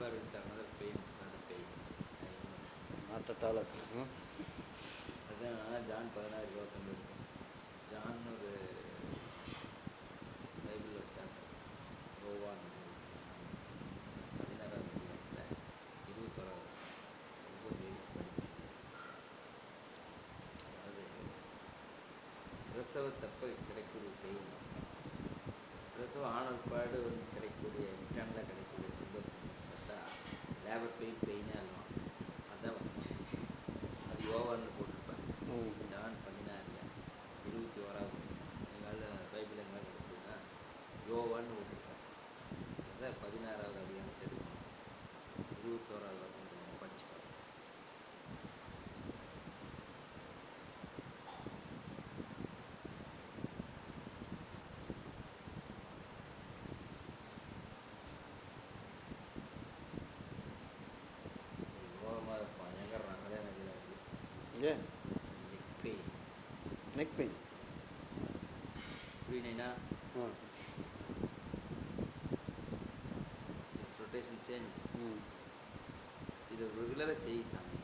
current, another pain, another pain. Not at all. அதான் John 16:21 இருக்கும். John ஒரு பைபிளில் ஒரு சாப்டர், யோவான் 16ஆம் அதிகாரத்தில் 21 ரொம்ப லேடிஸ் படிப்பீங்க. அதாவது பிரசவத்தப்ப கிடைக்கக்கூடிய பெயின், பிரசவம் ஆனற்பாடு கிடைக்கக்கூடிய இன்டர்னலாக கிடைக்கக்கூடிய சந்தோஷம் பார்த்தா லேபர் பெயினாக இருக்கும். அதுதான் வசனம். அது யோவான்னு போட்டிருப்பாங்க. ஜான் 16:21 எங்களால் பைபிள் எங்களால் கிடச்சதுன்னா யோவான்னு போட்டிருப்பாங்க. அதுதான் 16ஆவது அதிகாரம் தெரியும். 21வது வசனம் படிச்சு பாருங்க. யோகமாக இருப்பான். எங்கே நாங்களே நினைக்கிறாங்க. ஏன் நெக் பெயின் புரியலைன்னா ரொட்டேஷன் சேஞ்ச் இது ரெகுலராக செய்ய சாமி.